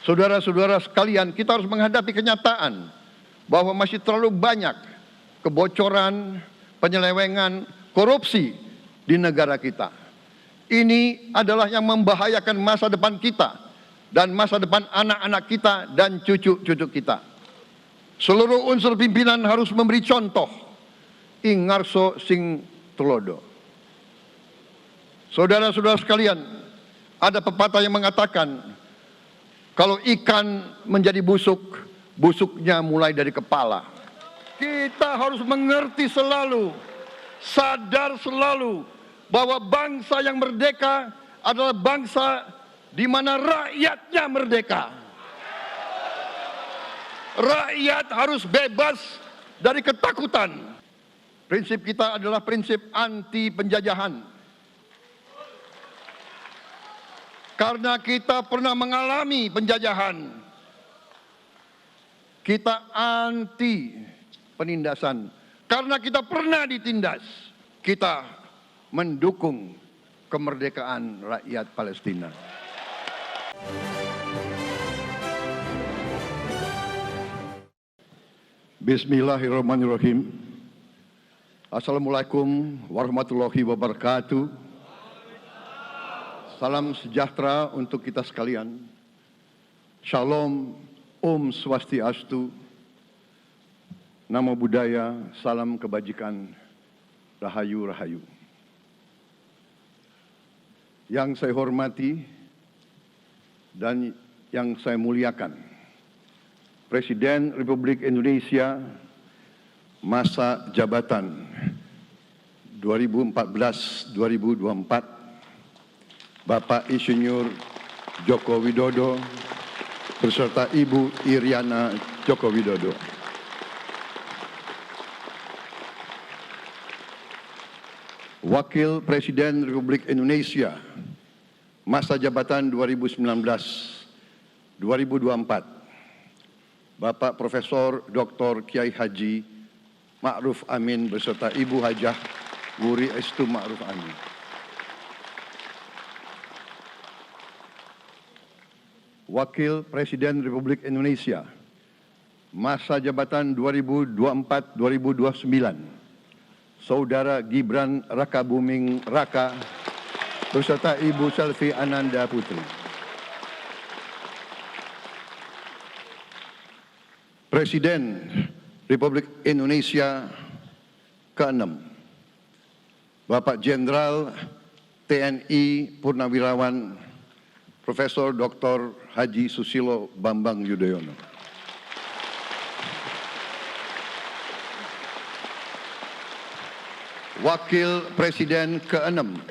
Saudara-saudara sekalian, kita harus menghadapi kenyataan bahwa masih terlalu banyak kebocoran, penyelewengan, korupsi di negara kita. Ini adalah yang membahayakan masa depan kita dan masa depan anak-anak kita dan cucu-cucu kita. Seluruh unsur pimpinan harus memberi contoh, ingarso sing tulodo. Saudara-saudara sekalian, ada pepatah yang mengatakan, kalau ikan menjadi busuk, busuknya mulai dari kepala. Kita harus mengerti selalu, sadar selalu, bahwa bangsa yang merdeka adalah bangsa di mana rakyatnya merdeka. Rakyat harus bebas dari ketakutan. Prinsip kita adalah prinsip anti penjajahan. Karena kita pernah mengalami penjajahan, kita anti penindasan. Karena kita pernah ditindas, kita mendukung kemerdekaan rakyat Palestina. Bismillahirrahmanirrahim. Assalamualaikum warahmatullahi wabarakatuh. Salam sejahtera untuk kita sekalian. Shalom, Om Swastiastu, Namo Buddhaya, salam kebajikan, Rahayu Rahayu. Yang saya hormati dan yang saya muliakan, Presiden Republik Indonesia masa jabatan 2014-2024, Bapak Insinyur Joko Widodo beserta Ibu Iriana Joko Widodo. Wakil Presiden Republik Indonesia masa jabatan 2019-2024, Bapak Profesor Dr. Kiai Haji Ma'ruf Amin beserta Ibu Hajah Wuri Estu Ma'ruf Amin. Wakil Presiden Republik Indonesia masa jabatan 2024-2029, Saudara Gibran Rakabuming Raka beserta Ibu Selvi Ananda Putri. Presiden Republik Indonesia ke-6, Bapak Jenderal TNI Purnawirawan Profesor Dr. Haji Susilo Bambang Yudhoyono. Wakil Presiden ke-6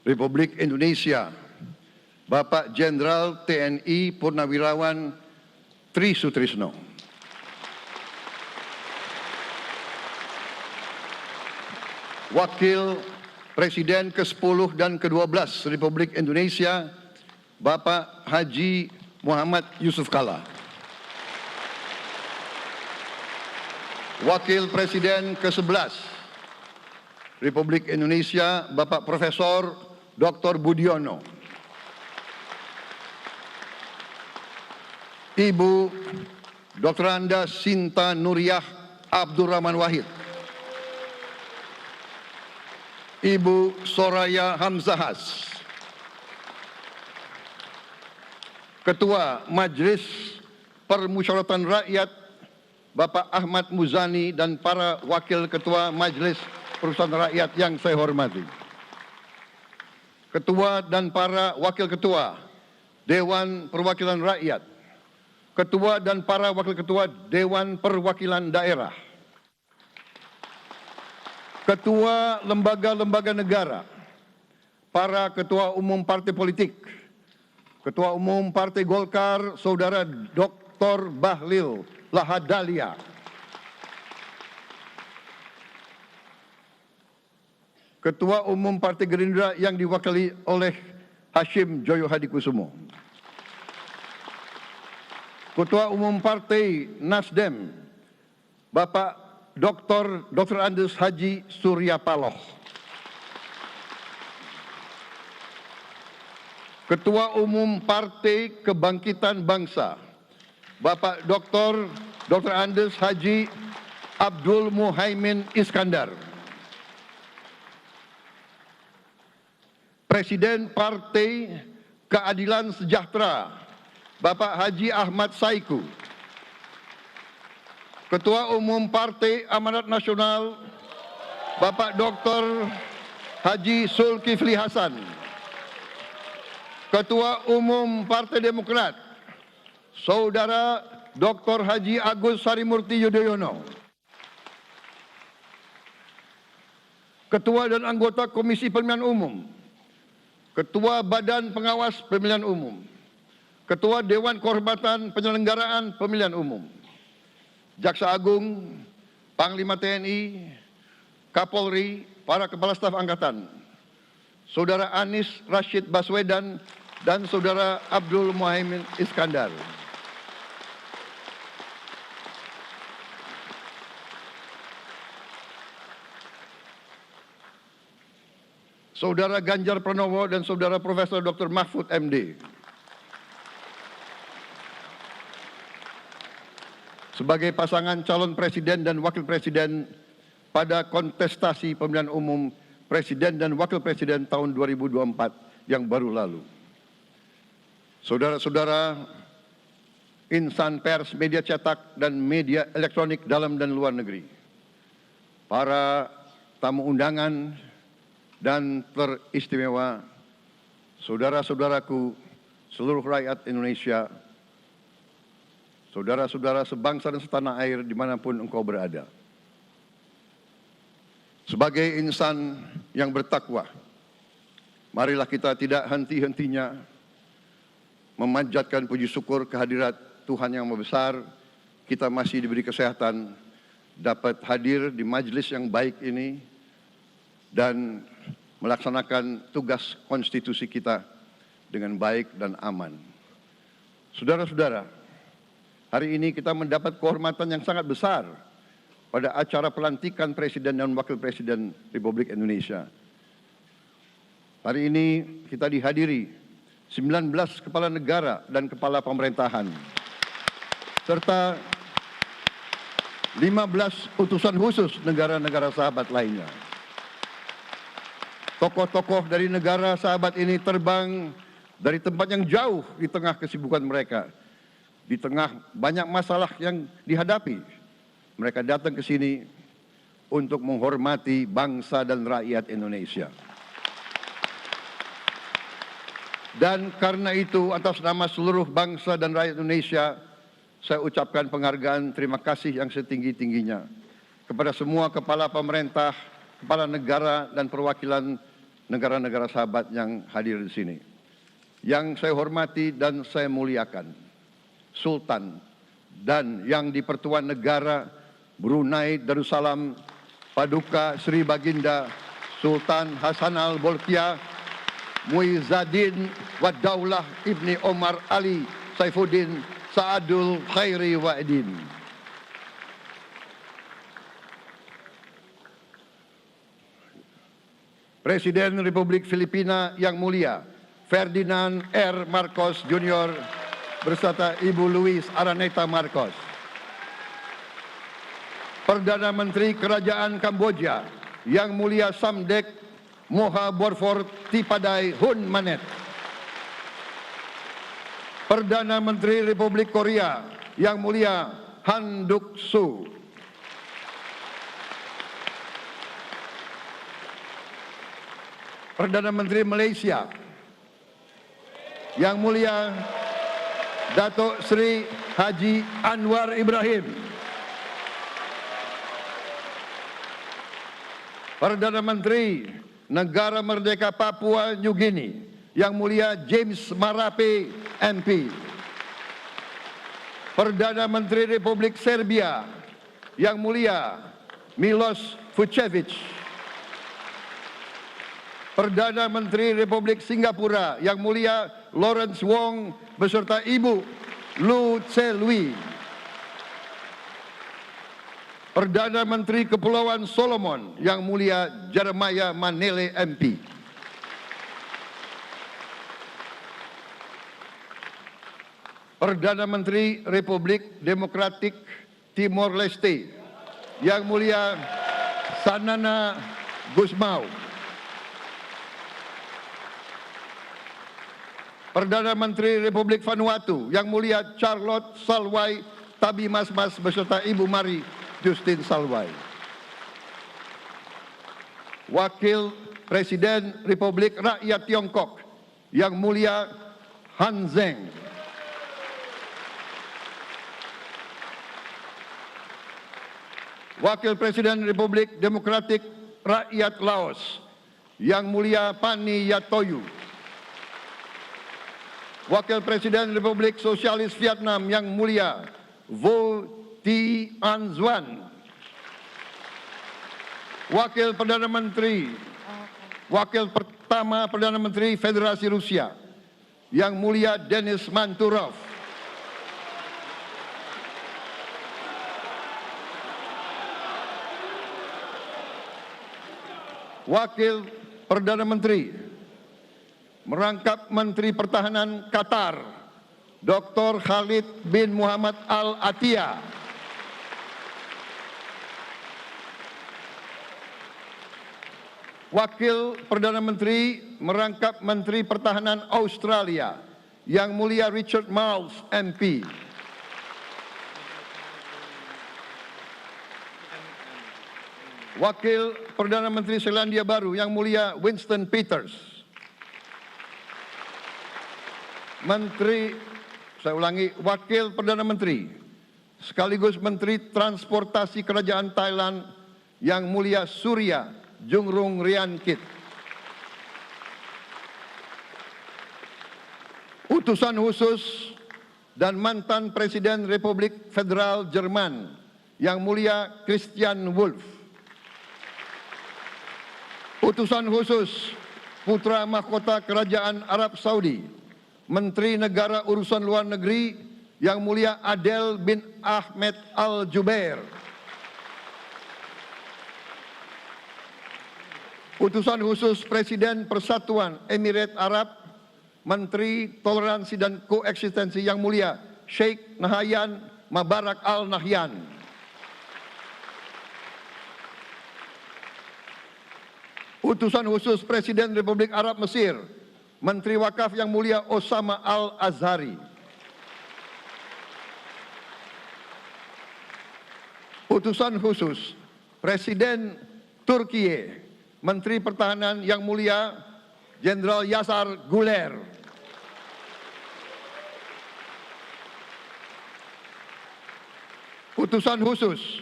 Republik Indonesia, Bapak Jenderal TNI Purnawirawan Tri Sutrisno. Wakil Presiden ke-10 dan ke-12 Republik Indonesia, Bapak Haji Muhammad Yusuf Kalla. Wakil Presiden ke-11 Republik Indonesia, Bapak Profesor Dr. Budiono. Ibu Dr. Anda Sinta Nuriyah Abdurrahman Wahid. Ibu Soraya Hamzahas. Ketua Majelis Permusyawaratan Rakyat Bapak Ahmad Muzani dan para Wakil Ketua Majelis Permusyawaratan Rakyat yang saya hormati. Ketua dan para Wakil Ketua Dewan Perwakilan Rakyat, Ketua dan para Wakil Ketua Dewan Perwakilan Daerah, Ketua lembaga-lembaga negara, para Ketua Umum Partai Politik, Ketua Umum Partai Golkar, Saudara Dr. Bahlil Lahadalia. Ketua Umum Partai Gerindra yang diwakili oleh Hashim Joyo Hadikusumo. Ketua Umum Partai Nasdem, Bapak Dr. Andes Haji Surya Paloh. Ketua Umum Partai Kebangkitan Bangsa, Bapak Dr. Andes Haji Abdul Muhaimin Iskandar. Presiden Partai Keadilan Sejahtera, Bapak Haji Ahmad Saiku. Ketua Umum Partai Amanat Nasional, Bapak Dr. Haji Zulkifli Hasan. Ketua Umum Partai Demokrat, Saudara Dr. Haji Agus Harimurti Yudhoyono. Ketua dan anggota Komisi Pemilihan Umum, Ketua Badan Pengawas Pemilihan Umum, Ketua Dewan Kehormatan Penyelenggaraan Pemilihan Umum, Jaksa Agung, Panglima TNI, Kapolri, para Kepala Staf Angkatan, Saudara Anies Rashid Baswedan, dan Saudara Abdul Muhaimin Iskandar. Saudara Ganjar Pranowo dan Saudara Profesor Dr. Mahfud MD. Sebagai pasangan calon presiden dan wakil presiden pada kontestasi pemilihan umum presiden dan wakil presiden tahun 2024 yang baru lalu. Saudara-saudara insan pers, media cetak, dan media elektronik dalam dan luar negeri, para tamu undangan dan teristimewa, saudara-saudaraku, seluruh rakyat Indonesia, saudara-saudara sebangsa dan setanah air dimanapun engkau berada. Sebagai insan yang bertakwa, marilah kita tidak henti-hentinya memanjatkan puji syukur kehadirat Tuhan yang Maha Besar. Kita masih diberi kesehatan, dapat hadir di majelis yang baik ini dan melaksanakan tugas konstitusi kita dengan baik dan aman. Saudara-saudara, hari ini kita mendapat kehormatan yang sangat besar pada acara pelantikan Presiden dan Wakil Presiden Republik Indonesia. Hari ini kita dihadiri 19 kepala negara dan kepala pemerintahan, serta 15 utusan khusus negara-negara sahabat lainnya. Tokoh-tokoh dari negara sahabat ini terbang dari tempat yang jauh di tengah kesibukan mereka, di tengah banyak masalah yang dihadapi. Mereka datang ke sini untuk menghormati bangsa dan rakyat Indonesia. Dan karena itu, atas nama seluruh bangsa dan rakyat Indonesia, saya ucapkan penghargaan terima kasih yang setinggi-tingginya kepada semua kepala pemerintah, kepala negara, dan perwakilan negara-negara sahabat yang hadir di sini. Yang saya hormati dan saya muliakan, Sultan dan yang di-Pertuan Negara Brunei Darussalam Paduka Sri Baginda Sultan Hassanal Bolkiah Muizzaddin Wadaulah Ibni Omar Ali Saifuddin Saadul Khairi Wa'idin. Presiden Republik Filipina yang mulia Ferdinand R. Marcos Jr. beserta Ibu Luis Araneta Marcos. Perdana Menteri Kerajaan Kamboja yang mulia Samdech Moha Borfor Tipadai Hun Manet. Perdana Menteri Republik Korea yang mulia Han Duck-soo. Perdana Menteri Malaysia yang mulia Datuk Seri Haji Anwar Ibrahim. Perdana Menteri Negara Merdeka Papua New Guinea yang mulia James Marape MP. Perdana Menteri Republik Serbia yang mulia Milos Vucevic. Perdana Menteri Republik Singapura yang mulia Lawrence Wong beserta Ibu Lu Tse Lui. Perdana Menteri Kepulauan Solomon yang mulia Jeremiah Manele MP. Perdana Menteri Republik Demokratik Timor Leste, Yang Mulia Sanana Gusmao. Perdana Menteri Republik Vanuatu, Yang Mulia Charlotte Salwai Tabimasmas beserta Ibu Mari Justin Salwai. Wakil Presiden Republik Rakyat Tiongkok, Yang Mulia Han Zheng. Wakil Presiden Republik Demokratik Rakyat Laos, Yang Mulia Pani Yatoyu. Wakil Presiden Republik Sosialis Vietnam, Yang Mulia Vo Thi An Xuan. Wakil pertama Perdana Menteri Federasi Rusia, Yang Mulia Denis Manturov. Wakil Perdana Menteri merangkap Menteri Pertahanan Qatar, Dr. Khalid bin Muhammad Al Attiyah. Wakil Perdana Menteri merangkap Menteri Pertahanan Australia, Yang Mulia Richard Marles, MP. Wakil Perdana Menteri Selandia Baru, Yang Mulia Winston Peters. Wakil Perdana Menteri sekaligus Menteri Transportasi Kerajaan Thailand, Yang Mulia Surya Jungrung Riankit. Utusan khusus dan mantan Presiden Republik Federal Jerman, Yang Mulia Christian Wulff. Utusan khusus Putra Mahkota Kerajaan Arab Saudi, Menteri Negara Urusan Luar Negeri, Yang Mulia Adel bin Ahmed Al Jubair. Utusan khusus Presiden Persatuan Emirat Arab, Menteri Toleransi dan Koeksistensi, Yang Mulia Sheikh Nahyan Mubarak Al Nahyan. Utusan khusus Presiden Republik Arab Mesir, Menteri Wakaf, Yang Mulia Osama Al Azhari. Utusan khusus Presiden Turkiye, Menteri Pertahanan, Yang Mulia Jenderal Yasar Guler. Utusan khusus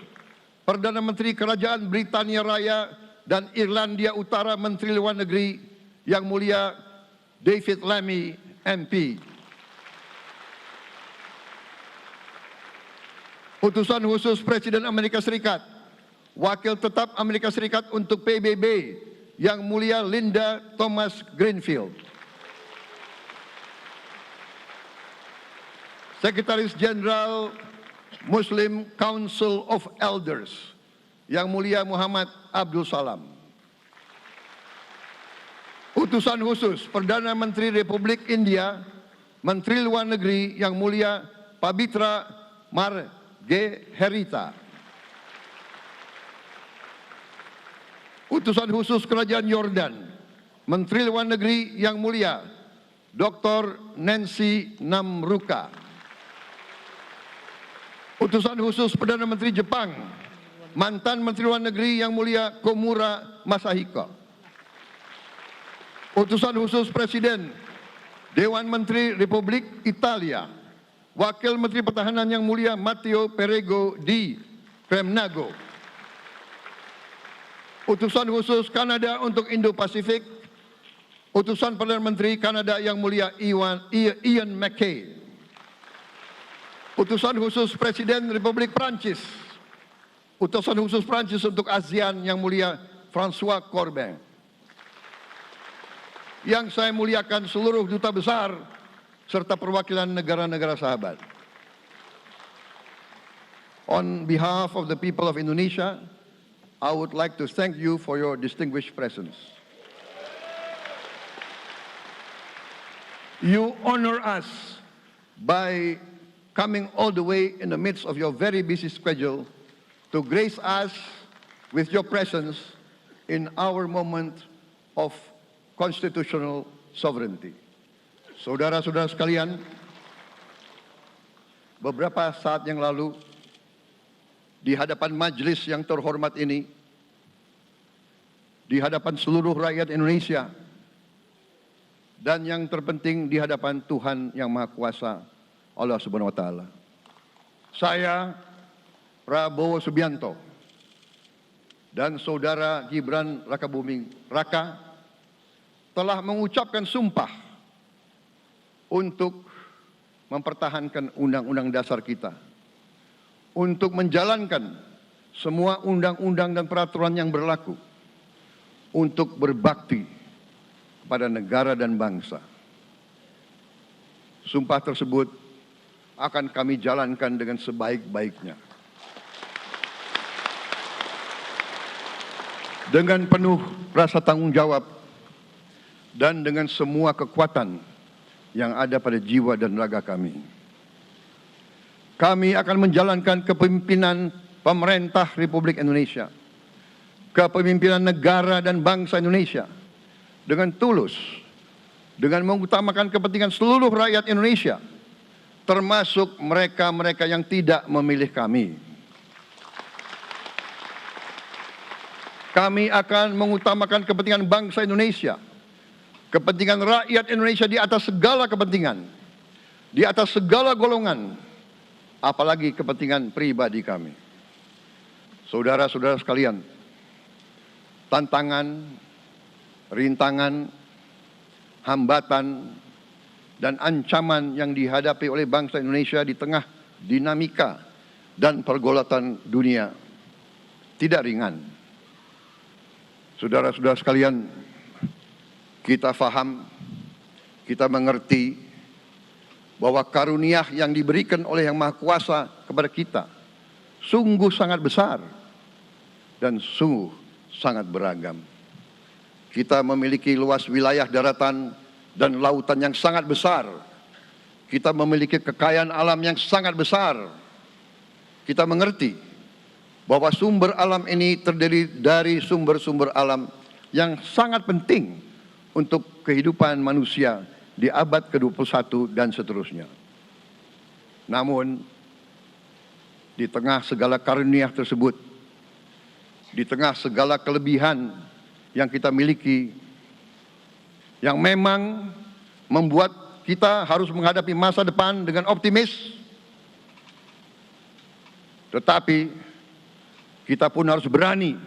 Perdana Menteri Kerajaan Britania Raya dan Irlandia Utara, Menteri Luar Negeri, Yang Mulia David Lammy, MP. Utusan khusus Presiden Amerika Serikat, Wakil Tetap Amerika Serikat untuk PBB, Yang Mulia Linda Thomas Greenfield. Sekretaris Jenderal Muslim Council of Elders, Yang Mulia Muhammad Abdul Salam. Utusan khusus Perdana Menteri Republik India, Menteri Luar Negeri, Yang Mulia Pabitra Margherita. Utusan khusus Kerajaan Yordan, Menteri Luar Negeri, Yang Mulia Dr. Nancy Namruka. Utusan khusus Perdana Menteri Jepang, mantan Menteri Luar Negeri, Yang Mulia Komura Masahiko. Utusan khusus Presiden Dewan Menteri Republik Italia, Wakil Menteri Pertahanan, Yang Mulia Matteo Perego di Kremnago. Utusan khusus Kanada untuk Indo-Pasifik, Utusan Perdana Menteri Kanada, Yang Mulia Ian MacKay. Utusan khusus Presiden Republik Prancis, Utusan khusus Prancis untuk ASEAN, Yang Mulia François Corbin. Yang saya muliakan seluruh duta besar serta perwakilan negara-negara sahabat. On behalf of the people of Indonesia, I would like to thank you for your distinguished presence. You honor us by coming all the way in the midst of your very busy schedule to grace us with your presence in our moment of constitutional sovereignty. Saudara-saudara sekalian, beberapa saat yang lalu di hadapan majelis yang terhormat ini, di hadapan seluruh rakyat Indonesia, dan yang terpenting di hadapan Tuhan Yang Maha Kuasa, Allah Subhanahu wa Ta'ala, saya, Prabowo Subianto, dan saudara Gibran Rakabuming Raka telah mengucapkan sumpah untuk mempertahankan undang-undang dasar kita, untuk menjalankan semua undang-undang dan peraturan yang berlaku, untuk berbakti pada negara dan bangsa. Sumpah tersebut akan kami jalankan dengan sebaik-baiknya, dengan penuh rasa tanggung jawab dan dengan semua kekuatan yang ada pada jiwa dan raga kami. Kami akan menjalankan kepemimpinan pemerintah Republik Indonesia, kepemimpinan negara dan bangsa Indonesia dengan tulus, dengan mengutamakan kepentingan seluruh rakyat Indonesia, termasuk mereka-mereka yang tidak memilih kami. Kami akan mengutamakan kepentingan bangsa Indonesia, kepentingan rakyat Indonesia di atas segala kepentingan, di atas segala golongan, apalagi kepentingan pribadi kami. Saudara-saudara sekalian, tantangan, rintangan, hambatan, dan ancaman yang dihadapi oleh bangsa Indonesia di tengah dinamika dan pergolatan dunia tidak ringan. Saudara-saudara sekalian, kita faham, kita mengerti bahwa karunia yang diberikan oleh Yang Maha Kuasa kepada kita sungguh sangat besar dan sungguh sangat beragam. Kita memiliki luas wilayah daratan dan lautan yang sangat besar. Kita memiliki kekayaan alam yang sangat besar. Kita mengerti bahwa sumber alam ini terdiri dari sumber-sumber alam yang sangat penting untuk kehidupan manusia di abad ke-21 dan seterusnya. Namun, di tengah segala karunia tersebut, di tengah segala kelebihan yang kita miliki, yang memang membuat kita harus menghadapi masa depan dengan optimis, tetapi kita pun harus berani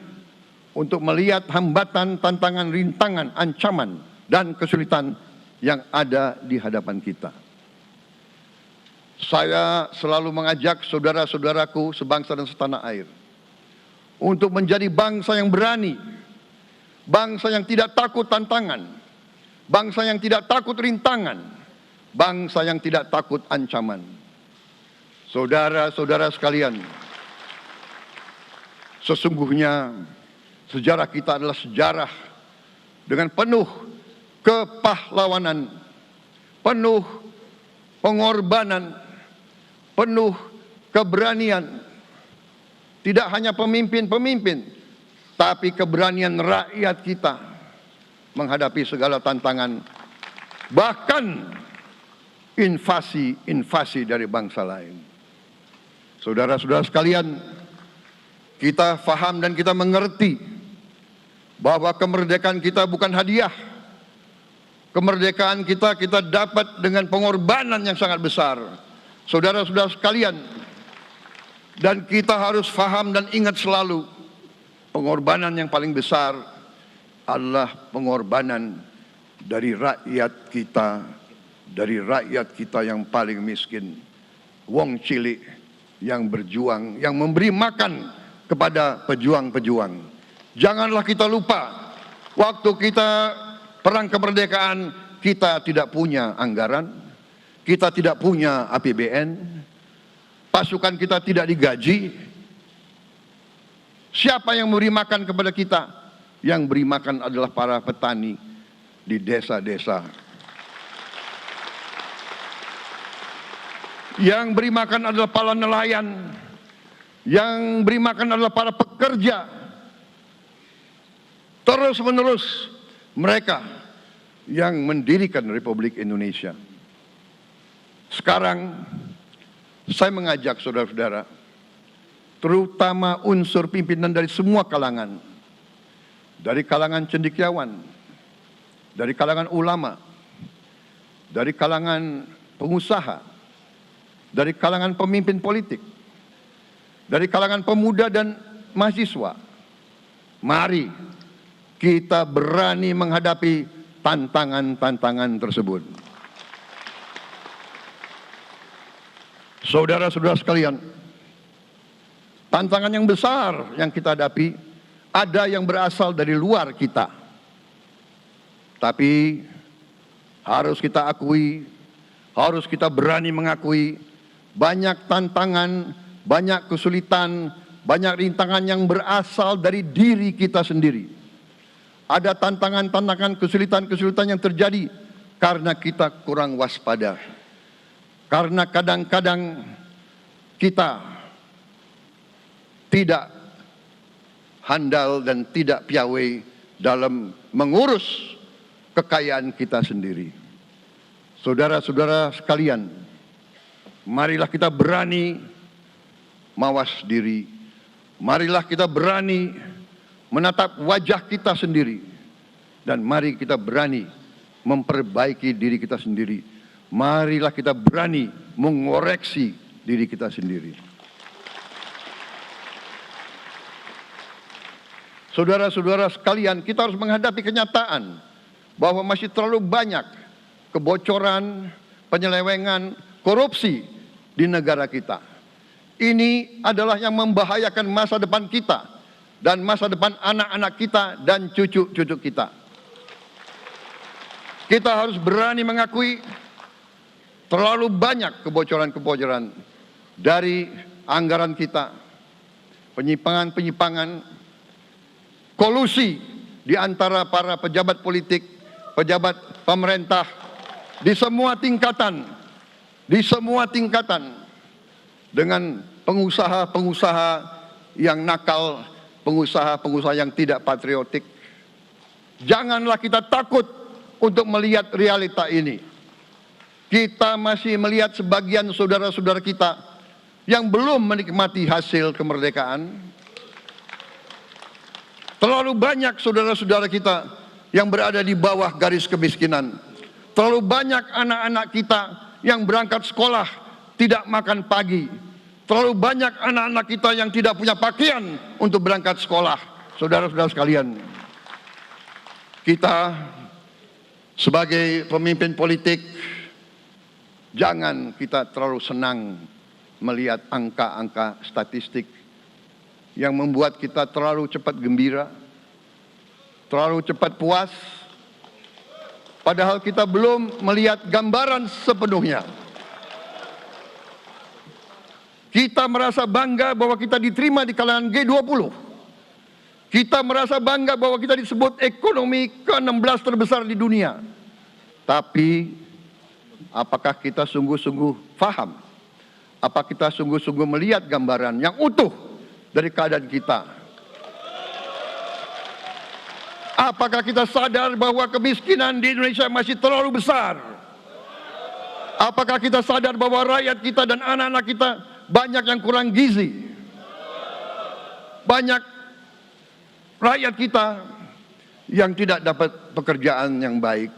untuk melihat hambatan, tantangan, rintangan, ancaman, dan kesulitan yang ada di hadapan kita. Saya selalu mengajak saudara-saudaraku sebangsa dan setanah air untuk menjadi bangsa yang berani, bangsa yang tidak takut tantangan, bangsa yang tidak takut rintangan, bangsa yang tidak takut ancaman. Saudara-saudara sekalian, sesungguhnya sejarah kita adalah sejarah dengan penuh kepahlawanan, penuh pengorbanan, penuh keberanian. Tidak hanya pemimpin-pemimpin, tapi keberanian rakyat kita menghadapi segala tantangan, bahkan invasi-invasi dari bangsa lain. Saudara-saudara sekalian, kita faham dan kita mengerti bahwa kemerdekaan kita bukan hadiah. Kemerdekaan kita dapat dengan pengorbanan yang sangat besar. Saudara-saudara sekalian, dan kita harus faham dan ingat selalu, pengorbanan yang paling besar adalah pengorbanan dari rakyat kita yang paling miskin, wong cilik yang berjuang, yang memberi makan kepada pejuang-pejuang. Janganlah kita lupa, waktu kita perang kemerdekaan, kita tidak punya anggaran, kita tidak punya APBN, pasukan kita tidak digaji. Siapa yang memberi makan kepada kita? Yang beri makan adalah para petani di desa-desa. Yang beri makan adalah para nelayan, yang beri makan adalah para pekerja. Terus-menerus mereka yang mendirikan Republik Indonesia. Sekarang saya mengajak saudara-saudara, terutama unsur pimpinan dari semua kalangan, dari kalangan cendekiawan, dari kalangan ulama, dari kalangan pengusaha, dari kalangan pemimpin politik, dari kalangan pemuda dan mahasiswa. Mari kita berani menghadapi tantangan-tantangan tersebut. Saudara-saudara sekalian, tantangan yang besar yang kita hadapi ada yang berasal dari luar kita. Tapi harus kita akui, harus kita berani mengakui, banyak tantangan, banyak kesulitan, banyak rintangan yang berasal dari diri kita sendiri. Ada tantangan-tantangan, kesulitan-kesulitan yang terjadi karena kita kurang waspada. Karena kadang-kadang kita tidak handal dan tidak piawai dalam mengurus kekayaan kita sendiri. Saudara-saudara sekalian, marilah kita berani mawas diri. Marilah kita berani menatap wajah kita sendiri. Dan mari kita berani memperbaiki diri kita sendiri. Marilah kita berani mengoreksi diri kita sendiri. Saudara-saudara sekalian, kita harus menghadapi kenyataan bahwa masih terlalu banyak kebocoran, penyelewengan, korupsi di negara kita. Ini adalah yang membahayakan masa depan kita dan masa depan anak-anak kita dan cucu-cucu kita. Kita harus berani mengakui terlalu banyak kebocoran-kebocoran dari anggaran kita, penyimpangan-penyimpangan, kolusi di antara para pejabat politik, pejabat pemerintah di semua tingkatan, dengan pengusaha-pengusaha yang nakal, pengusaha-pengusaha yang tidak patriotik. Janganlah kita takut untuk melihat realita ini. Kita masih melihat sebagian saudara-saudara kita yang belum menikmati hasil kemerdekaan. Terlalu banyak saudara-saudara kita yang berada di bawah garis kemiskinan. Terlalu banyak anak-anak kita yang berangkat sekolah tidak makan pagi. Terlalu banyak anak-anak kita yang tidak punya pakaian untuk berangkat sekolah. Saudara-saudara sekalian, kita sebagai pemimpin politik, jangan kita terlalu senang melihat angka-angka statistik yang membuat kita terlalu cepat gembira, terlalu cepat puas, padahal kita belum melihat gambaran sepenuhnya. Kita merasa bangga bahwa kita diterima di kalangan G20. Kita merasa bangga bahwa kita disebut ekonomi ke-16 terbesar di dunia. Tapi apakah kita sungguh-sungguh paham? Apa kita sungguh-sungguh melihat gambaran yang utuh dari keadaan kita? Apakah kita sadar bahwa kemiskinan di Indonesia masih terlalu besar? Apakah kita sadar bahwa rakyat kita dan anak-anak kita banyak yang kurang gizi? Banyak rakyat kita yang tidak dapat pekerjaan yang baik.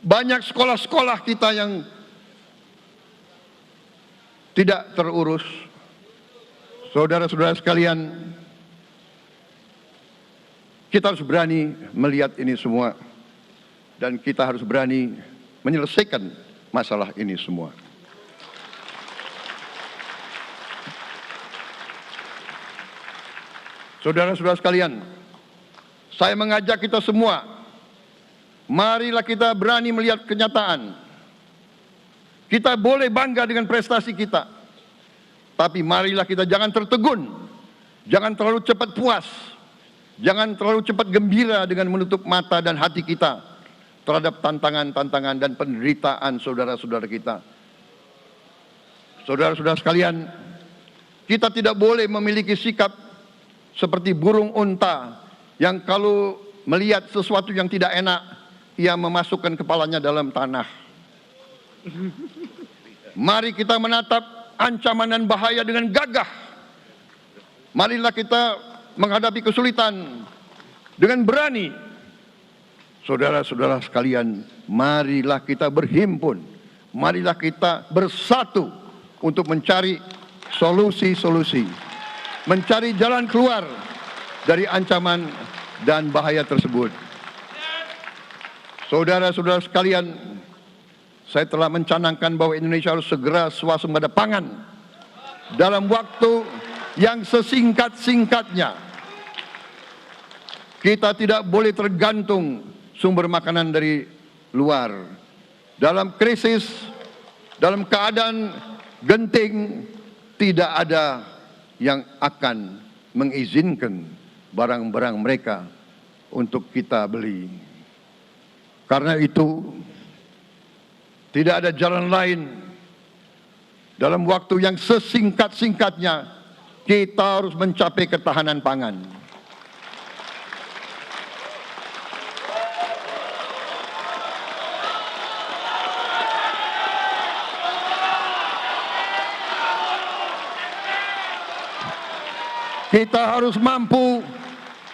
Banyak sekolah-sekolah kita yang tidak terurus. Saudara-saudara sekalian, kita harus berani melihat ini semua. Dan kita harus berani menyelesaikan masalah ini semua. Saudara-saudara sekalian, saya mengajak kita semua, marilah kita berani melihat kenyataan. Kita boleh bangga dengan prestasi kita, tapi marilah kita jangan tertegun, jangan terlalu cepat puas, Jangan terlalu cepat gembira dengan menutup mata dan hati kita terhadap tantangan-tantangan dan penderitaan saudara-saudara kita. Saudara-saudara sekalian, kita tidak boleh memiliki sikap seperti burung unta yang kalau melihat sesuatu yang tidak enak, ia memasukkan kepalanya dalam tanah. Mari kita menatap ancaman dan bahaya dengan gagah. Marilah kita menghadapi kesulitan dengan berani. Saudara-saudara sekalian, marilah kita berhimpun, marilah kita bersatu untuk mencari solusi-solusi, mencari jalan keluar dari ancaman dan bahaya tersebut. Saudara-saudara sekalian, saya telah mencanangkan bahwa Indonesia harus segera swasembada pangan dalam waktu yang sesingkat-singkatnya. Kita tidak boleh tergantung sumber makanan dari luar. Dalam krisis, dalam keadaan genting, tidak ada yang akan mengizinkan barang-barang mereka untuk kita beli. Karena itu, tidak ada jalan lain. Dalam waktu yang sesingkat-singkatnya, kita harus mencapai ketahanan pangan. Kita harus mampu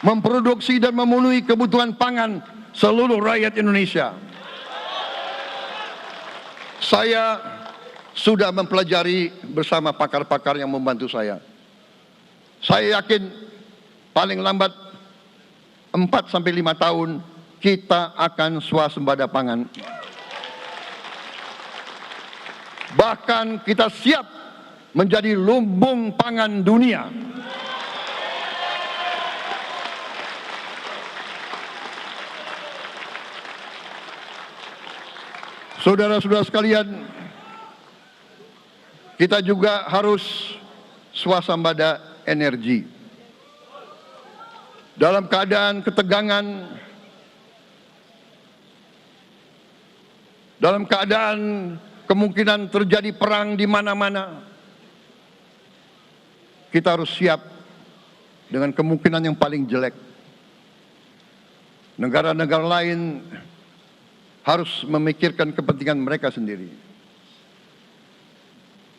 memproduksi dan memenuhi kebutuhan pangan seluruh rakyat Indonesia. Saya sudah mempelajari bersama pakar-pakar yang membantu saya. Saya yakin paling lambat 4-5 tahun kita akan swasembada pangan. Bahkan kita siap menjadi lumbung pangan dunia. Saudara-saudara sekalian, kita juga harus swasembada energi. Dalam keadaan ketegangan, dalam keadaan kemungkinan terjadi perang di mana-mana, kita harus siap dengan kemungkinan yang paling jelek. Negara-negara lain harus memikirkan kepentingan mereka sendiri.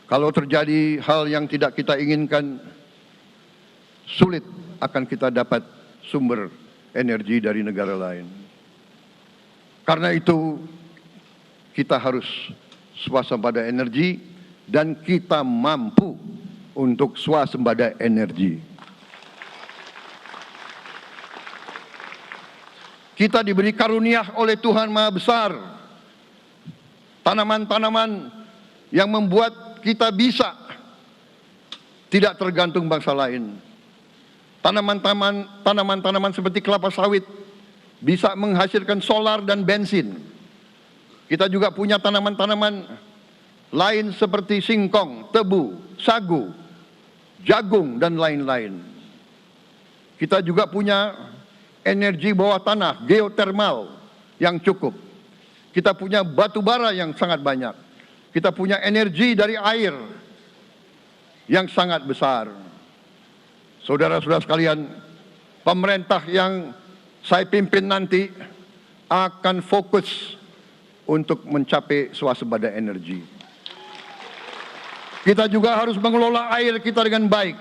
Kalau terjadi hal yang tidak kita inginkan, sulit akan kita dapat sumber energi dari negara lain. Karena itu, kita harus swasembada energi dan kita mampu untuk swasembada energi. Kita diberi karunia oleh Tuhan Maha Besar, tanaman-tanaman yang membuat kita bisa tidak tergantung bangsa lain. Tanaman-tanaman seperti kelapa sawit bisa menghasilkan solar dan bensin. Kita juga punya tanaman-tanaman lain seperti singkong, tebu, sagu, jagung, dan lain-lain. Kita juga punya energi bawah tanah, geotermal yang cukup. Kita punya batu bara yang sangat banyak. Kita punya energi dari air yang sangat besar. Saudara-saudara sekalian, pemerintah yang saya pimpin nanti akan fokus untuk mencapai swasembada energi. Kita juga harus mengelola air kita dengan baik.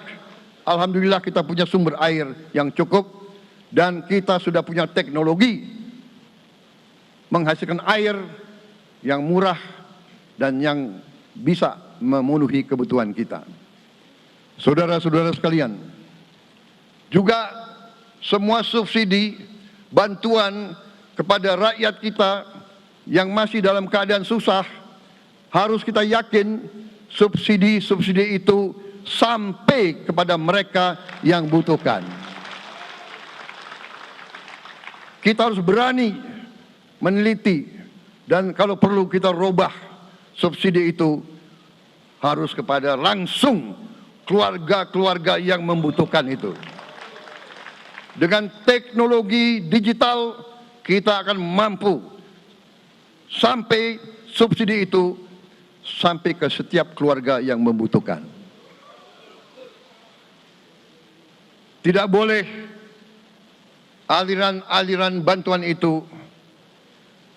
Alhamdulillah kita punya sumber air yang cukup. Dan kita sudah punya teknologi menghasilkan air yang murah dan yang bisa memenuhi kebutuhan kita. Saudara-saudara sekalian, juga semua subsidi, bantuan kepada rakyat kita yang masih dalam keadaan susah, harus kita yakin subsidi-subsidi itu sampai kepada mereka yang butuhkan. Kita harus berani meneliti dan kalau perlu kita robah subsidi itu harus kepada langsung keluarga-keluarga yang membutuhkan itu. dengan teknologi digital kita akan mampu sampai subsidi itu sampai ke setiap keluarga yang membutuhkan. Tidak boleh aliran-aliran bantuan itu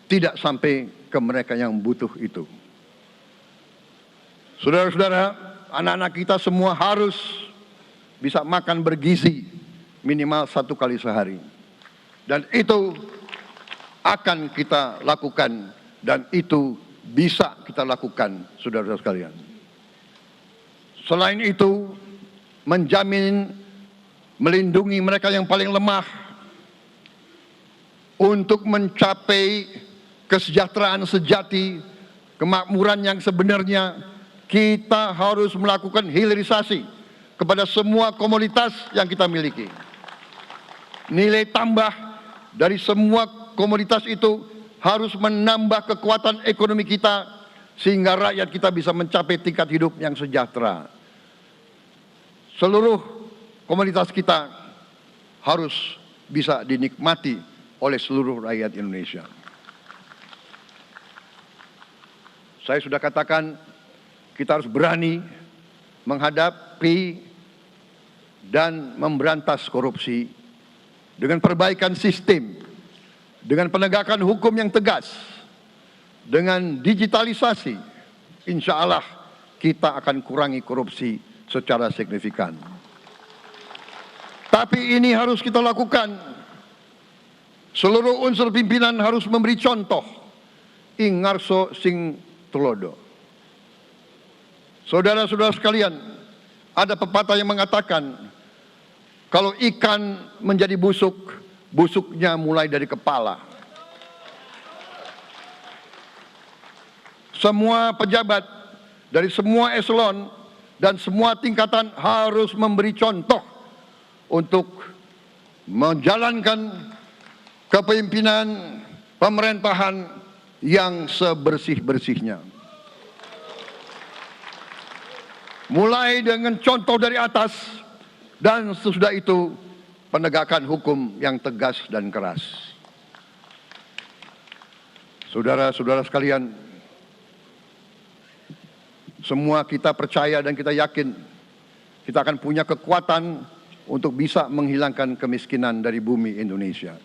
tidak sampai ke mereka yang butuh itu. Saudara-saudara, anak-anak kita semua harus bisa makan bergizi minimal 1 kali sehari. Dan itu akan kita lakukan dan itu bisa kita lakukan, saudara-saudara sekalian. Selain itu, menjamin melindungi mereka yang paling lemah untuk mencapai kesejahteraan sejati, kemakmuran yang sebenarnya, kita harus melakukan hilirisasi kepada semua komoditas yang kita miliki. Nilai tambah dari semua komoditas itu harus menambah kekuatan ekonomi kita sehingga rakyat kita bisa mencapai tingkat hidup yang sejahtera. Seluruh komoditas kita harus bisa dinikmati oleh seluruh rakyat Indonesia. Saya sudah katakan kita harus berani menghadapi dan memberantas korupsi dengan perbaikan sistem, dengan penegakan hukum yang tegas, dengan digitalisasi, insya Allah kita akan kurangi korupsi secara signifikan. Tapi ini harus kita lakukan. Seluruh unsur pimpinan harus memberi contoh. Ing ngarso sing tulodo. Saudara-saudara sekalian, ada pepatah yang mengatakan, kalau ikan menjadi busuk, busuknya mulai dari kepala. Semua pejabat dari semua eselon dan semua tingkatan harus memberi contoh untuk menjalankan kepemimpinan pemerintahan yang sebersih-bersihnya. Mulai dengan contoh dari atas dan sesudah itu penegakan hukum yang tegas dan keras. Saudara-saudara sekalian, semua kita percaya dan kita yakin kita akan punya kekuatan untuk bisa menghilangkan kemiskinan dari bumi Indonesia.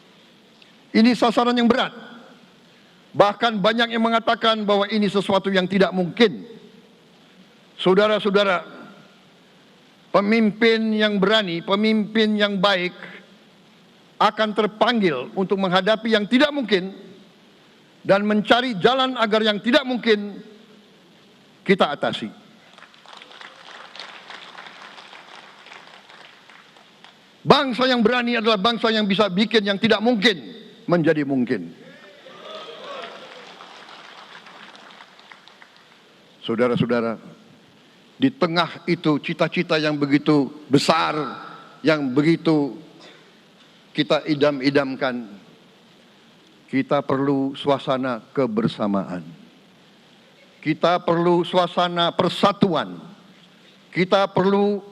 Ini sasaran yang berat. Bahkan banyak yang mengatakan bahwa ini sesuatu yang tidak mungkin. Saudara-saudara, pemimpin yang berani, pemimpin yang baik akan terpanggil untuk menghadapi yang tidak mungkin dan mencari jalan agar yang tidak mungkin kita atasi. Bangsa yang berani adalah bangsa yang bisa bikin yang tidak mungkin menjadi mungkin. Saudara-saudara, di tengah itu cita-cita yang begitu besar, yang begitu kita idam-idamkan, kita perlu suasana kebersamaan. Kita perlu suasana persatuan. Kita perlu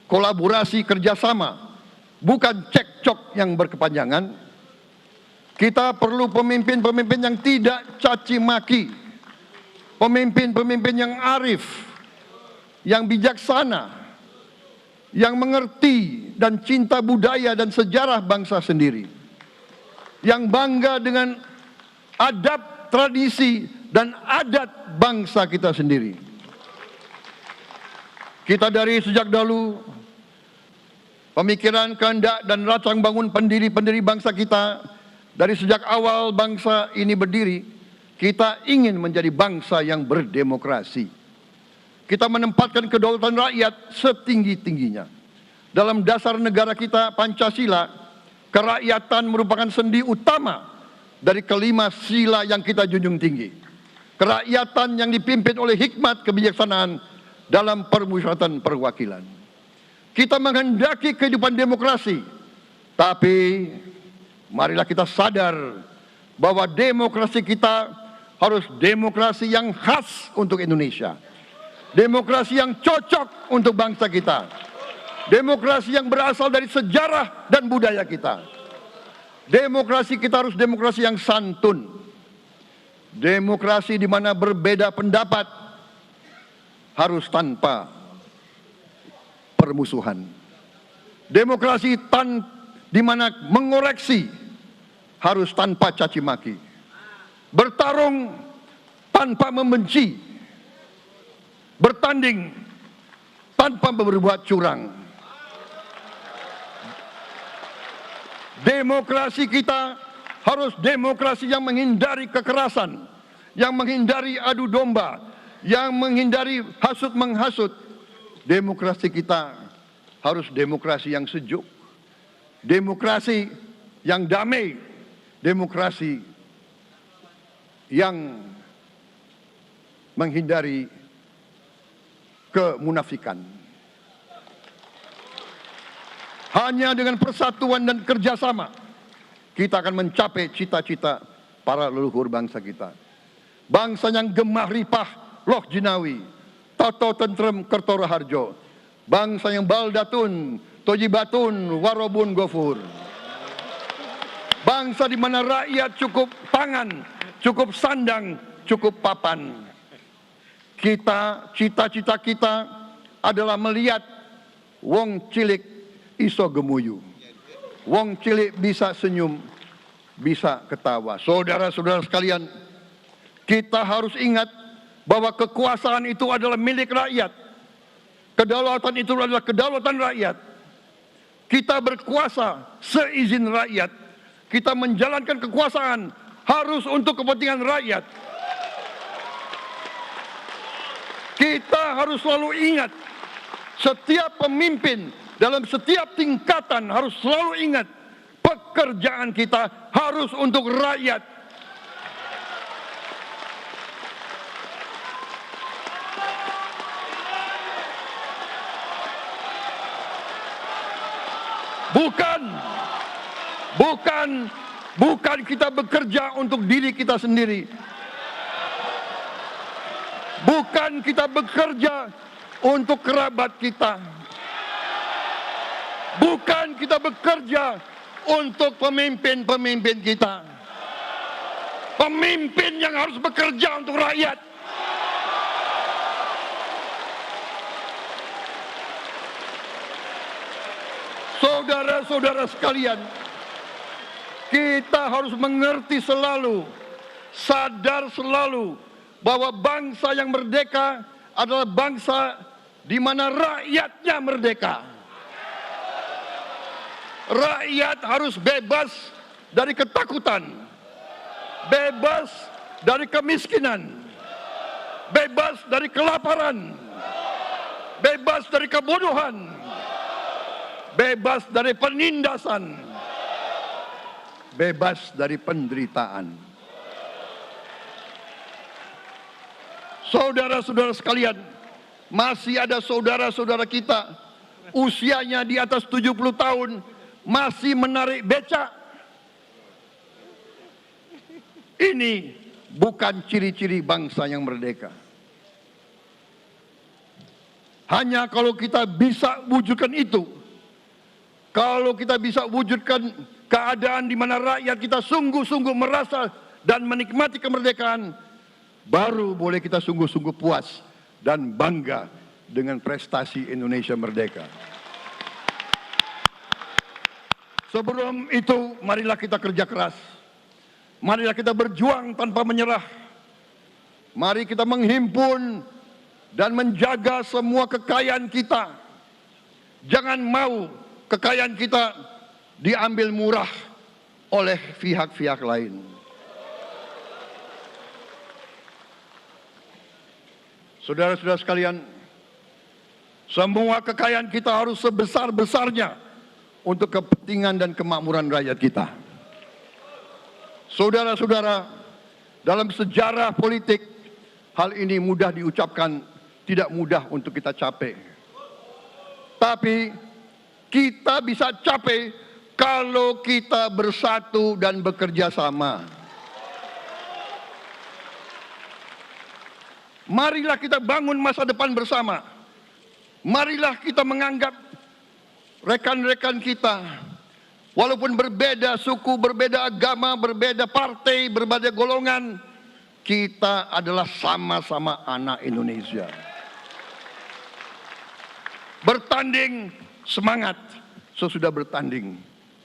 kolaborasi kerjasama, bukan cekcok yang berkepanjangan. Kita perlu pemimpin-pemimpin yang tidak caci maki, pemimpin-pemimpin yang arif, yang bijaksana, yang mengerti dan cinta budaya dan sejarah bangsa sendiri, yang bangga dengan adab, tradisi, dan adat bangsa kita sendiri. Kita dari sejak dahulu, pemikiran, kehendak, dan rancang bangun pendiri-pendiri bangsa kita, dari sejak awal bangsa ini berdiri, kita ingin menjadi bangsa yang berdemokrasi. Kita menempatkan kedaulatan rakyat setinggi-tingginya. Dalam dasar negara kita, Pancasila, kerakyatan merupakan sendi utama dari kelima sila yang kita junjung tinggi. Kerakyatan yang dipimpin oleh hikmat kebijaksanaan dalam permusyawaratan perwakilan. Kita menghendaki kehidupan demokrasi, tapi marilah kita sadar bahwa demokrasi kita harus demokrasi yang khas untuk Indonesia. Demokrasi yang cocok untuk bangsa kita. Demokrasi yang berasal dari sejarah dan budaya kita. Demokrasi kita harus demokrasi yang santun. Demokrasi di mana berbeda pendapat harus tanpa permusuhan. Demokrasi di mana mengoreksi harus tanpa caci maki. Bertarung tanpa membenci. Bertanding tanpa berbuat curang. Demokrasi kita harus demokrasi yang menghindari kekerasan, yang menghindari adu domba, yang menghindari hasut menghasut. Demokrasi kita harus demokrasi yang sejuk, demokrasi yang damai, demokrasi yang menghindari kemunafikan. Hanya dengan persatuan dan kerjasama kita akan mencapai cita-cita para leluhur bangsa kita. Bangsa yang gemah ripah loh jinawi, toto tentrem kertoro harjo. Bangsa yang baldatun, tojibatun, warobun gofur. Bangsa di mana rakyat cukup pangan, cukup sandang, cukup papan. Cita-cita kita adalah melihat wong cilik iso gemuyu. Wong cilik bisa senyum, bisa ketawa. Saudara-saudara sekalian, kita harus ingat bahwa kekuasaan itu adalah milik rakyat. Kedaulatan itu adalah kedaulatan rakyat. Kita berkuasa seizin rakyat. Kita menjalankan kekuasaan harus untuk kepentingan rakyat. Kita harus selalu ingat, setiap pemimpin dalam setiap tingkatan harus selalu ingat, pekerjaan kita harus untuk rakyat. Bukan kita bekerja untuk diri kita sendiri. Bukan kita bekerja untuk kerabat kita. Bukan kita bekerja untuk pemimpin-pemimpin kita. Pemimpin yang harus bekerja untuk rakyat. Saudara-saudara sekalian, kita harus mengerti selalu, sadar selalu bahwa bangsa yang merdeka adalah bangsa di mana rakyatnya merdeka. Rakyat harus bebas dari ketakutan, bebas dari kemiskinan, bebas dari kelaparan, bebas dari kebodohan, bebas dari penindasan, bebas dari penderitaan. Saudara-saudara sekalian, masih ada saudara-saudara kita usianya di atas 70 tahun masih menarik becak. Ini bukan ciri-ciri bangsa yang merdeka. Hanya kalau kita bisa wujudkan itu, kalau kita bisa wujudkan keadaan di mana rakyat kita sungguh-sungguh merasa dan menikmati kemerdekaan, baru boleh kita sungguh-sungguh puas dan bangga dengan prestasi Indonesia merdeka. Sebelum itu, marilah kita kerja keras. Marilah kita berjuang tanpa menyerah. Mari kita menghimpun dan menjaga semua kekayaan kita. Jangan mau kekayaan kita diambil murah oleh pihak-pihak lain. Saudara-saudara sekalian, semua kekayaan kita harus sebesar-besarnya untuk kepentingan dan kemakmuran rakyat kita. Saudara-saudara, dalam sejarah politik, hal ini mudah diucapkan, tidak mudah untuk kita capai. Tapi kita bisa capai kalau kita bersatu dan bekerja sama. Marilah kita bangun masa depan bersama. Marilah kita menganggap rekan-rekan kita, walaupun berbeda suku, berbeda agama, berbeda partai, berbeda golongan, kita adalah sama-sama anak Indonesia. Bertanding, semangat. Sesudah bertanding,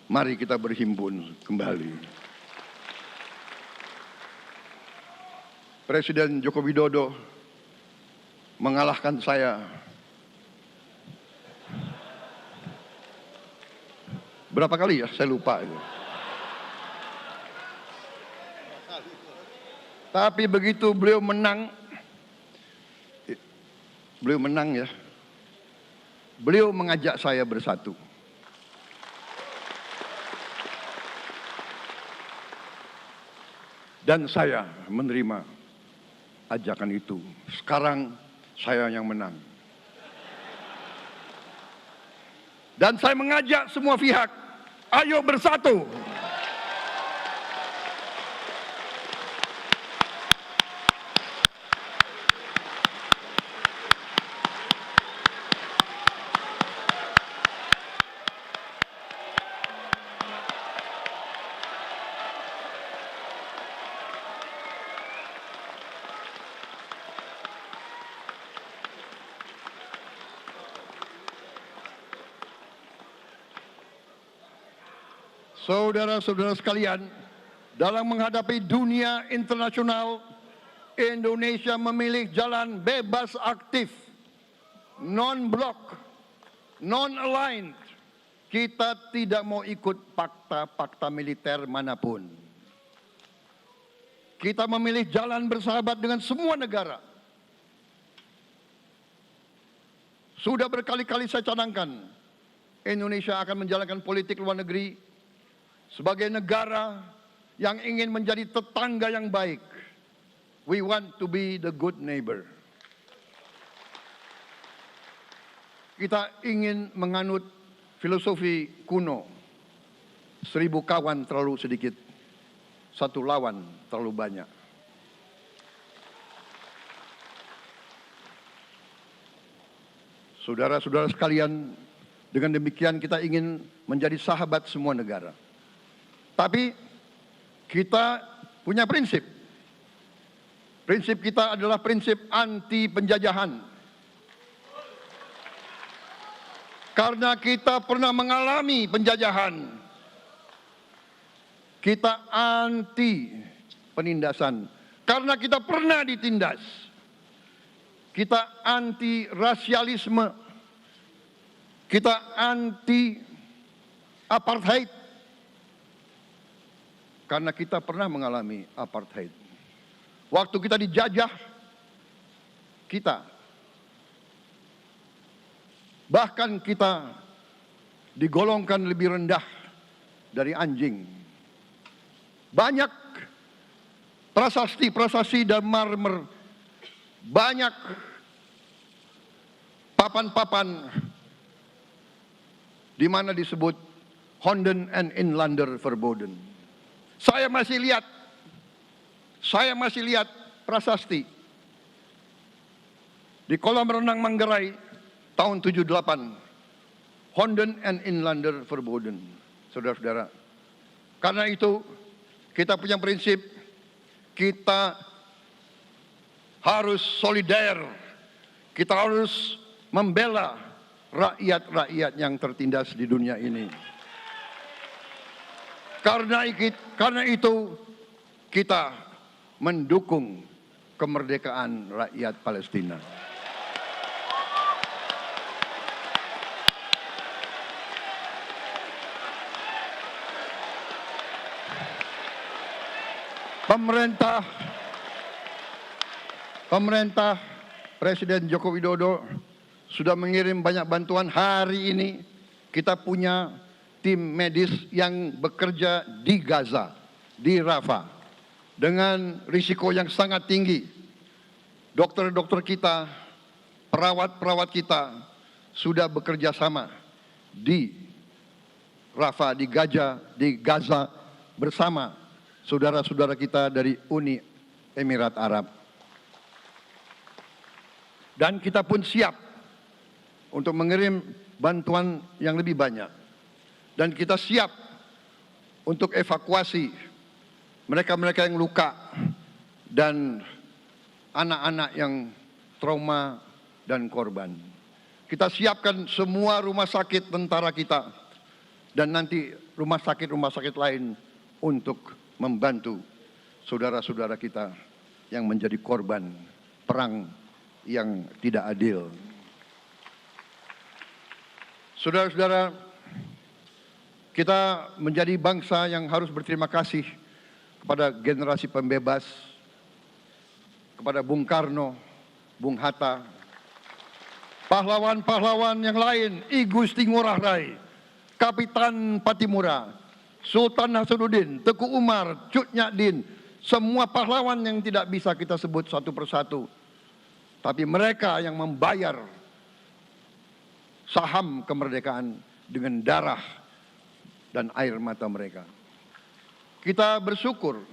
mari kita berhimpun kembali. Presiden Joko Widodo mengalahkan saya berapa kali ya? Saya lupa itu. Tapi begitu beliau menang ya, beliau mengajak saya bersatu. Dan saya menerima ajakan itu. Sekarang saya yang menang. Dan saya mengajak semua pihak, ayo bersatu. Saudara-saudara sekalian, dalam menghadapi dunia internasional, Indonesia memilih jalan bebas aktif, non-blok, non-aligned. Kita tidak mau ikut fakta-fakta militer manapun. Kita memilih jalan bersahabat dengan semua negara. Sudah berkali-kali saya cadangkan, Indonesia akan menjalankan politik luar negeri sebagai negara yang ingin menjadi tetangga yang baik. We want to be the good neighbor. Kita ingin menganut filosofi kuno, 1000 kawan terlalu sedikit, 1 lawan terlalu banyak. Saudara-saudara sekalian, dengan demikian kita ingin menjadi sahabat semua negara. Tapi kita punya prinsip. Prinsip kita adalah prinsip anti penjajahan. Karena kita pernah mengalami penjajahan. Kita anti penindasan. Karena kita pernah ditindas. Kita anti rasialisme. Kita anti apartheid. Karena kita pernah mengalami apartheid. Waktu kita dijajah, bahkan kita digolongkan lebih rendah dari anjing. Banyak prasasti dan marmer, banyak papan-papan di mana disebut Honden en Inlander Verboden. Saya masih lihat prasasti di kolam renang Manggarai tahun 78. Honden en Inlander Verboden, saudara-saudara. Karena itu kita punya prinsip, kita harus solider, kita harus membela rakyat-rakyat yang tertindas di dunia ini. Karena itu kita mendukung kemerdekaan rakyat Palestina. Pemerintah Presiden Joko Widodo sudah mengirim banyak bantuan. Hari ini kita punya tim medis yang bekerja di Gaza, di Rafah, dengan risiko yang sangat tinggi. Dokter-dokter kita, perawat-perawat kita sudah bekerja sama di Rafah, di Gaza bersama saudara-saudara kita dari Uni Emirat Arab. Dan kita pun siap untuk mengirim bantuan yang lebih banyak. Dan kita siap untuk evakuasi mereka-mereka yang luka dan anak-anak yang trauma dan korban. Kita siapkan semua rumah sakit tentara kita dan nanti rumah sakit lain untuk membantu saudara-saudara kita yang menjadi korban perang yang tidak adil. Saudara-saudara, kita menjadi bangsa yang harus berterima kasih kepada generasi pembebas, kepada Bung Karno, Bung Hatta, pahlawan-pahlawan yang lain, I Gusti Ngurah Rai, Kapitan Patimura, Sultan Hasanuddin, Teku Umar, Cut Nyak semua pahlawan yang tidak bisa kita sebut satu persatu. Tapi mereka yang membayar saham kemerdekaan dengan darah dan air mata mereka. Kita bersyukur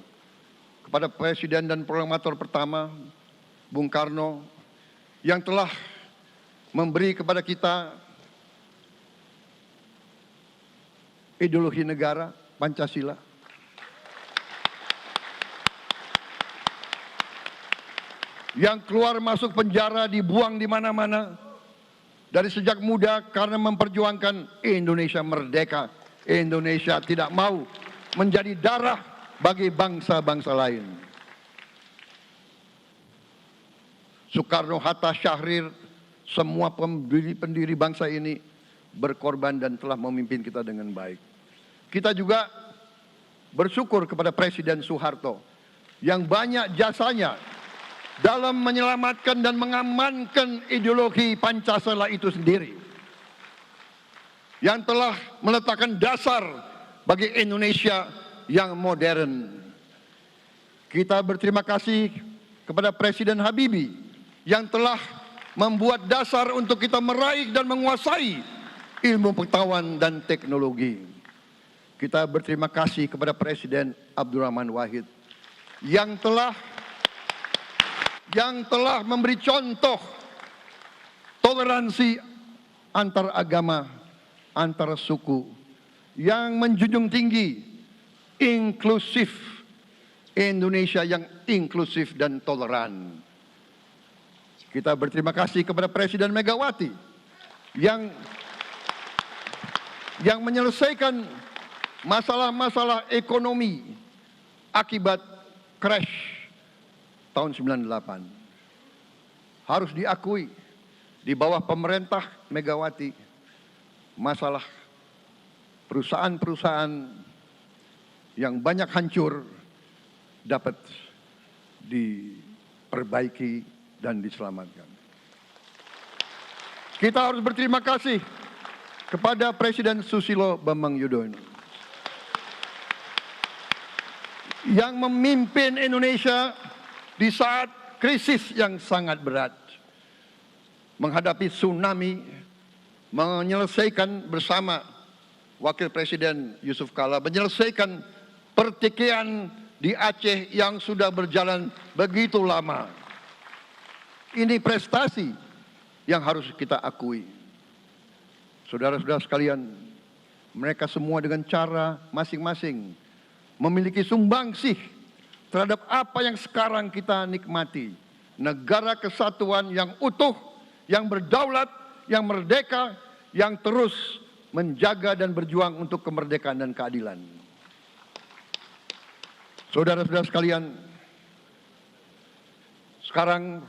kepada Presiden dan Proklamator pertama, Bung Karno, yang telah memberi kepada kita ideologi negara, Pancasila. Yang keluar masuk penjara, dibuang di mana-mana dari sejak muda karena memperjuangkan Indonesia merdeka. Indonesia tidak mau menjadi darah bagi bangsa-bangsa lain. Soekarno, Hatta, Syahrir, semua pendiri bangsa ini berkorban dan telah memimpin kita dengan baik. Kita juga bersyukur kepada Presiden Soeharto yang banyak jasanya dalam menyelamatkan dan mengamankan ideologi Pancasila itu sendiri, yang telah meletakkan dasar bagi Indonesia yang modern. Kita berterima kasih kepada Presiden Habibie yang telah membuat dasar untuk kita meraih dan menguasai ilmu pengetahuan dan teknologi. Kita berterima kasih kepada Presiden Abdurrahman Wahid yang telah memberi contoh toleransi antar agama, antar suku, yang menjunjung tinggi inklusif, Indonesia yang inklusif dan toleran. Kita berterima kasih kepada Presiden Megawati yang menyelesaikan masalah-masalah ekonomi akibat crash tahun 98. Harus diakui, di bawah pemerintah Megawati, masalah perusahaan-perusahaan yang banyak hancur dapat diperbaiki dan diselamatkan. Kita harus berterima kasih kepada Presiden Susilo Bambang Yudhoyono yang memimpin Indonesia di saat krisis yang sangat berat, menghadapi tsunami, menyelesaikan bersama Wakil Presiden Yusuf Kala, menyelesaikan pertikaian di Aceh yang sudah berjalan begitu lama. Ini prestasi yang harus kita akui. Saudara-saudara sekalian, mereka semua dengan cara masing-masing memiliki sumbangsih terhadap apa yang sekarang kita nikmati. Negara kesatuan yang utuh, yang berdaulat, yang merdeka, yang terus menjaga dan berjuang untuk kemerdekaan dan keadilan. Saudara-saudara sekalian, sekarang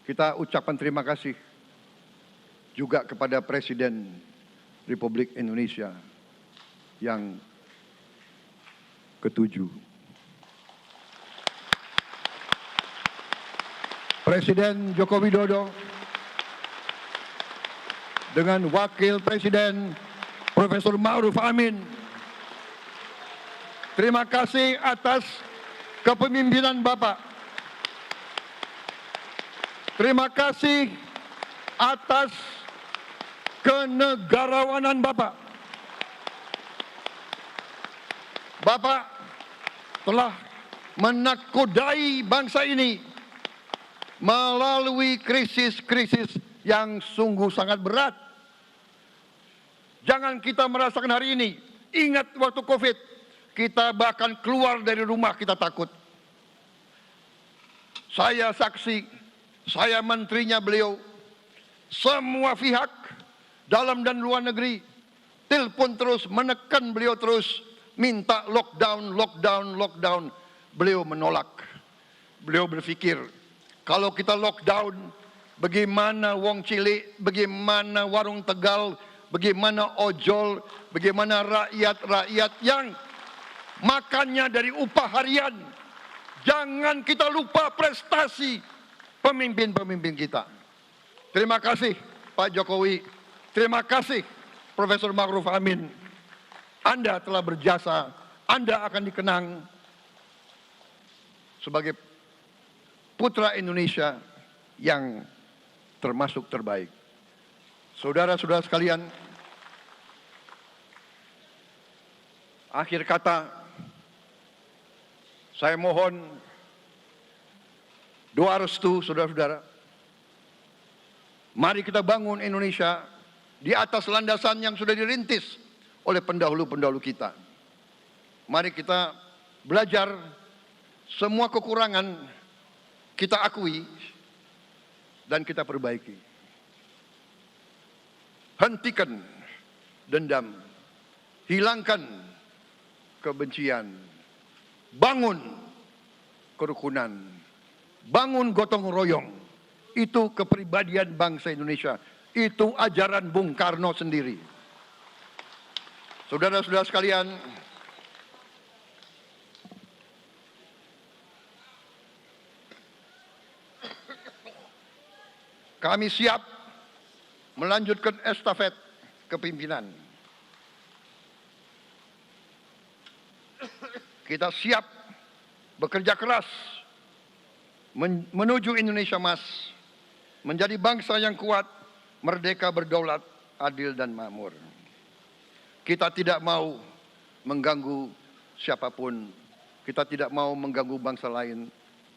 kita ucapkan terima kasih juga kepada Presiden Republik Indonesia yang ke-7. Presiden Joko Widodo dengan Wakil Presiden Profesor Ma'ruf Amin. Terima kasih atas kepemimpinan Bapak. Terima kasih atas kenegarawanan Bapak. Bapak telah menakodai bangsa ini melalui krisis-krisis yang sungguh sangat berat. Jangan kita merasakan hari ini. Ingat waktu COVID, kita bahkan keluar dari rumah kita takut. Saya saksi, saya menterinya beliau, semua pihak dalam dan luar negeri telepon terus, menekan beliau terus, minta lockdown, lockdown, lockdown. Beliau menolak. Beliau berpikir, kalau kita lockdown, bagaimana wong cilik, bagaimana warung Tegal, bagaimana ojol, bagaimana rakyat-rakyat yang makannya dari upah harian. Jangan kita lupa prestasi pemimpin-pemimpin kita. Terima kasih Pak Jokowi, terima kasih Profesor Ma'ruf Amin. Anda telah berjasa, Anda akan dikenang sebagai putra Indonesia yang termasuk terbaik. Saudara-saudara sekalian, akhir kata, saya mohon doa restu saudara-saudara. Mari kita bangun Indonesia di atas landasan yang sudah dirintis oleh pendahulu-pendahulu kita. Mari kita belajar, semua kekurangan kita akui dan kita perbaiki. Hentikan dendam, hilangkan kebencian, bangun kerukunan, bangun gotong royong. Itu kepribadian bangsa Indonesia. Itu ajaran Bung Karno sendiri. Saudara-saudara sekalian, kami siap melanjutkan estafet kepimpinan. Kita siap bekerja keras menuju Indonesia Emas, menjadi bangsa yang kuat, merdeka, berdaulat, adil dan makmur. Kita tidak mau mengganggu siapapun, kita tidak mau mengganggu bangsa lain,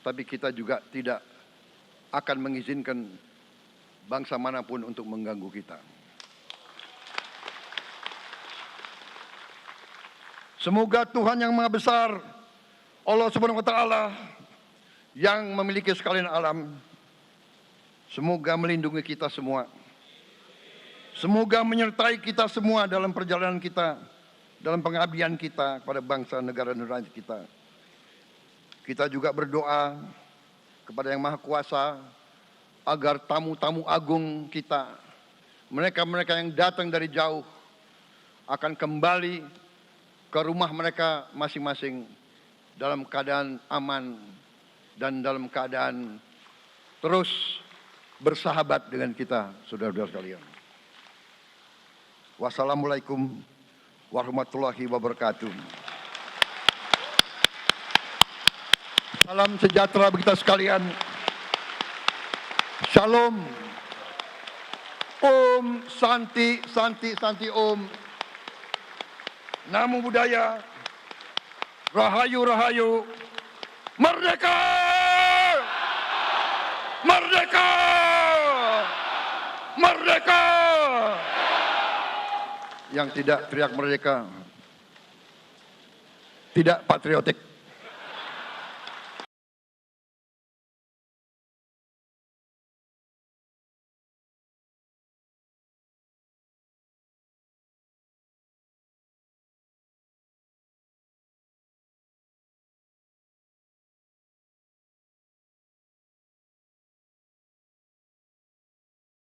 tapi kita juga tidak akan mengizinkan bangsa manapun untuk mengganggu kita. Semoga Tuhan yang Maha Besar, Allah Subhanahu wa Ta'ala, yang memiliki sekalian alam, semoga melindungi kita semua. Semoga menyertai kita semua dalam perjalanan kita, dalam pengabdian kita kepada bangsa, negara, dan rakyat kita. Kita juga berdoa kepada Yang Maha Kuasa agar tamu-tamu agung kita, mereka-mereka yang datang dari jauh, akan kembali ke rumah mereka masing-masing dalam keadaan aman dan dalam keadaan terus bersahabat dengan kita, saudara-saudara sekalian. Wassalamualaikum warahmatullahi wabarakatuh. Salam sejahtera bagi kita sekalian. Shalom. Om Santi, Santi, Santi Om. Namo Buddhaya. Rahayu, Rahayu. Merdeka! Merdeka! Merdeka! Yang tidak teriak merdeka tidak patriotik.